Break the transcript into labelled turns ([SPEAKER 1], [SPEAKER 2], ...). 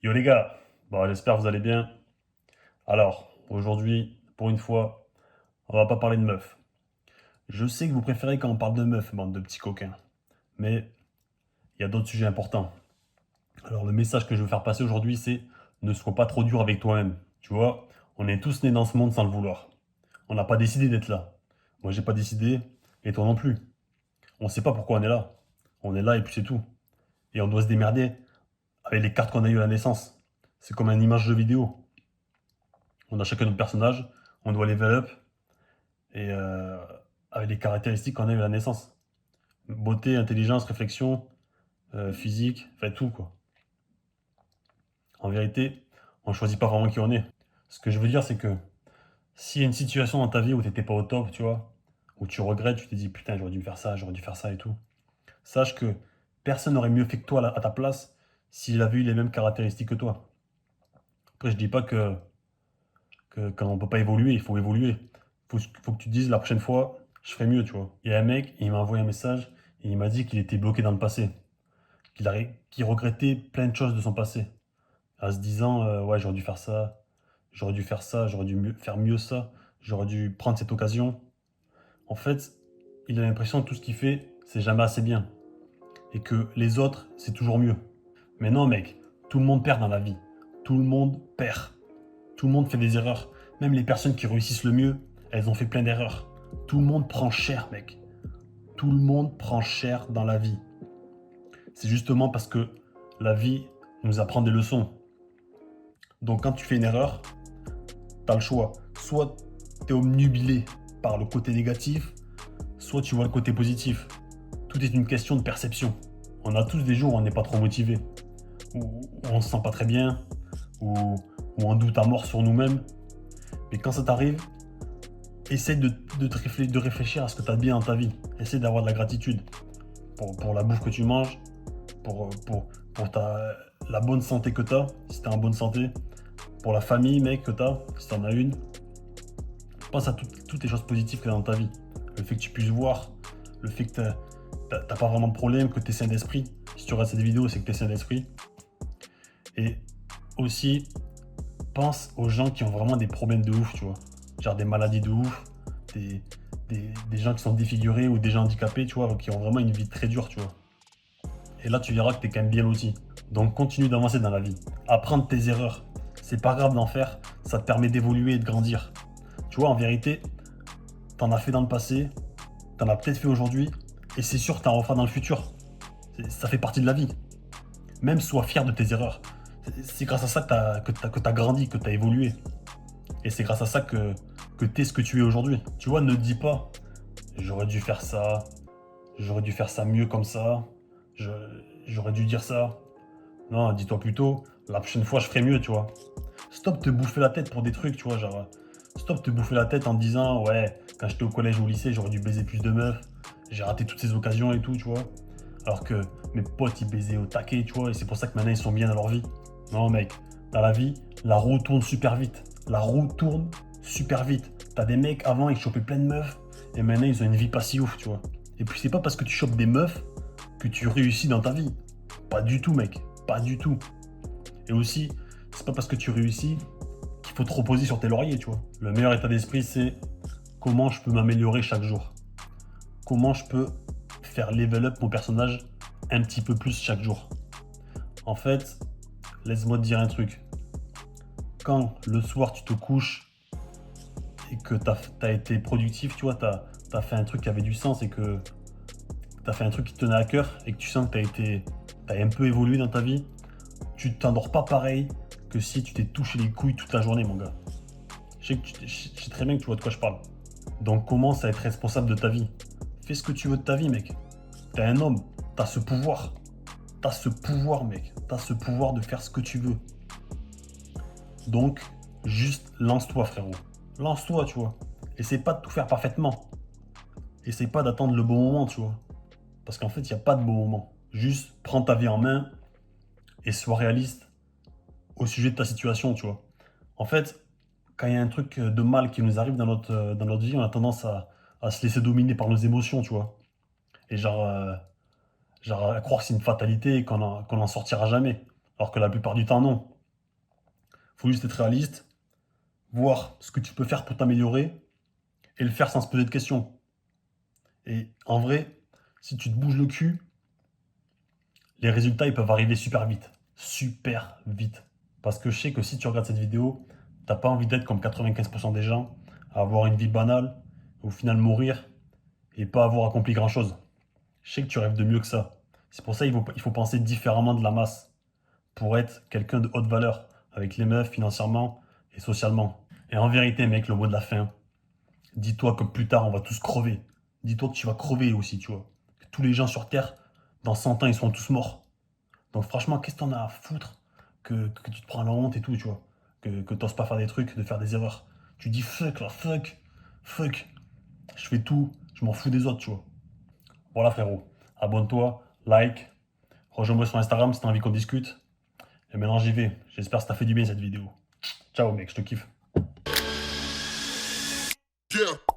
[SPEAKER 1] Yo les gars, bon, j'espère que vous allez bien. Alors, aujourd'hui, pour une fois, on va pas parler de meufs. Je sais que vous préférez quand on parle de meufs, bande de petits coquins. Mais il y a d'autres sujets importants. Alors, le message que je veux faire passer aujourd'hui, c'est ne sois pas trop dur avec toi-même. Tu vois, on est tous nés dans ce monde sans le vouloir. On n'a pas décidé d'être là. Moi, j'ai pas décidé, et toi non plus. On sait pas pourquoi on est là. On est là et puis c'est tout. Et on doit se démerder avec les cartes qu'on a eues à la naissance. C'est comme une image de vidéo. On a chacun notre personnage, on doit level up, et avec les caractéristiques qu'on a eu à la naissance. Beauté, intelligence, réflexion, physique, enfin tout quoi. En vérité, on ne choisit pas vraiment qui on est. Ce que je veux dire, c'est que s'il y a une situation dans ta vie où tu n'étais pas au top, tu vois, où tu regrettes, tu te dis putain, j'aurais dû faire ça, j'aurais dû faire ça et tout, sache que personne n'aurait mieux fait que toi à ta place s'il avait eu les mêmes caractéristiques que toi. Après, je dis pas que quand on peut pas évoluer, il faut évoluer. Faut que tu te dises la prochaine fois, je ferai mieux, tu vois. Il y a un mec, il m'a envoyé un message et il m'a dit qu'il était bloqué dans le passé, qu'il regrettait plein de choses de son passé, en se disant ouais, j'aurais dû faire ça, j'aurais dû faire ça, j'aurais dû faire mieux ça, j'aurais dû prendre cette occasion. En fait, il a l'impression que tout ce qu'il fait, c'est jamais assez bien et que les autres, c'est toujours mieux. Mais non, mec, tout le monde perd dans la vie. Tout le monde perd. Tout le monde fait des erreurs. Même les personnes qui réussissent le mieux, elles ont fait plein d'erreurs. Tout le monde prend cher, mec. Tout le monde prend cher dans la vie. C'est justement parce que la vie nous apprend des leçons. Donc quand tu fais une erreur, tu as le choix. Soit tu es omnubilé par le côté négatif, soit tu vois le côté positif. Tout est une question de perception. On a tous des jours où on n'est pas trop motivé, où on se sent pas très bien, où on doute à mort sur nous-mêmes. Mais quand ça t'arrive, essaie de réfléchir à ce que tu as de bien dans ta vie. Essaie d'avoir de la gratitude pour la bouffe que tu manges, pour la bonne santé que tu as, si tu es en bonne santé, pour la famille, mec, que tu as, si tu en as une. Pense à toutes les choses positives que tu as dans ta vie. Le fait que tu puisses voir, le fait que tu n'as pas vraiment de problème, que tu es sain d'esprit. Si tu regardes cette vidéo, c'est que tu es sain d'esprit. Et aussi, pense aux gens qui ont vraiment des problèmes de ouf, tu vois. Genre des maladies de ouf, des, des gens qui sont défigurés ou des gens handicapés, tu vois, qui ont vraiment une vie très dure, tu vois. Et là, tu verras que tu es quand même bien loti. Donc, continue d'avancer dans la vie. Apprends de tes erreurs. C'est pas grave d'en faire, ça te permet d'évoluer et de grandir. Tu vois, en vérité, t'en as fait dans le passé, t'en as peut-être fait aujourd'hui, et c'est sûr que t'en referas dans le futur. Ça fait partie de la vie. Même sois fier de tes erreurs. C'est grâce à ça que t'as grandi, que t'as évolué. Et c'est grâce à ça que t'es ce que tu es aujourd'hui. Tu vois, ne te dis pas, j'aurais dû faire ça, j'aurais dû faire ça mieux comme ça, je- j'aurais dû dire ça. Non, dis-toi plutôt, la prochaine fois je ferai mieux, tu vois. Stop te bouffer la tête pour des trucs, tu vois, genre, stop te bouffer la tête en te disant, ouais, quand j'étais au collège ou au lycée, j'aurais dû baiser plus de meufs, j'ai raté toutes ces occasions et tout, tu vois. Alors que mes potes, ils baisaient au taquet, tu vois, et c'est pour ça que maintenant ils sont bien dans leur vie. Non, mec, dans la vie, la roue tourne super vite. La roue tourne super vite. T'as des mecs avant, ils chopaient plein de meufs, et maintenant ils ont une vie pas si ouf, tu vois. Et puis c'est pas parce que tu chopes des meufs que tu réussis dans ta vie. Pas du tout, mec. Pas du tout. Et aussi, c'est pas parce que tu réussis qu'il faut te reposer sur tes lauriers, tu vois. Le meilleur état d'esprit, c'est comment je peux m'améliorer chaque jour. Comment je peux faire level up mon personnage un petit peu plus chaque jour. En fait, laisse-moi te dire un truc. Quand le soir tu te couches et que tu as été productif, tu vois, tu as fait un truc qui avait du sens et que tu as fait un truc qui te tenait à cœur et que tu sens que t'as un peu évolué dans ta vie, tu t'endors pas pareil que si tu t'es touché les couilles toute la journée, mon gars. Je sais très bien que tu vois de quoi je parle. Donc commence à être responsable de ta vie. Fais ce que tu veux de ta vie, mec. T'es un homme, t'as ce pouvoir. T'as ce pouvoir, mec. T'as ce pouvoir de faire ce que tu veux. Donc, juste lance-toi, frérot. Lance-toi, tu vois. Essaie pas de tout faire parfaitement. Essaie pas d'attendre le bon moment, tu vois. Parce qu'en fait, il n'y a pas de bon moment. Juste prends ta vie en main et sois réaliste au sujet de ta situation, tu vois. En fait, quand il y a un truc de mal qui nous arrive dans notre vie, on a tendance à se laisser dominer par nos émotions, tu vois. Et genre à croire que c'est une fatalité et qu'on en sortira jamais. Alors que la plupart du temps, non. Faut juste être réaliste, voir ce que tu peux faire pour t'améliorer et le faire sans se poser de questions. Et en vrai, si tu te bouges le cul, les résultats ils peuvent arriver super vite. Super vite. Parce que je sais que si tu regardes cette vidéo, t'as pas envie d'être comme 95% des gens, à avoir une vie banale, au final mourir et pas avoir accompli grand chose. Je sais que tu rêves de mieux que ça. C'est pour ça qu'il faut penser différemment de la masse pour être quelqu'un de haute valeur avec les meufs financièrement et socialement. Et en vérité, mec, le mot de la fin, dis-toi que plus tard on va tous crever. Dis-toi que tu vas crever aussi, tu vois. Que tous les gens sur Terre, dans 100 ans, ils seront tous morts. Donc franchement, qu'est-ce que t'en as à foutre que tu te prends la honte et tout, tu vois. Que t'oses pas faire des trucs, de faire des erreurs. Tu dis fuck là, fuck. Je fais tout, je m'en fous des autres, tu vois. Voilà frérot, abonne-toi, like, rejoins-moi sur Instagram si t'as envie qu'on discute. Et maintenant j'y vais. J'espère que ça t'a fait du bien cette vidéo. Ciao mec, je te kiffe.
[SPEAKER 2] Yeah.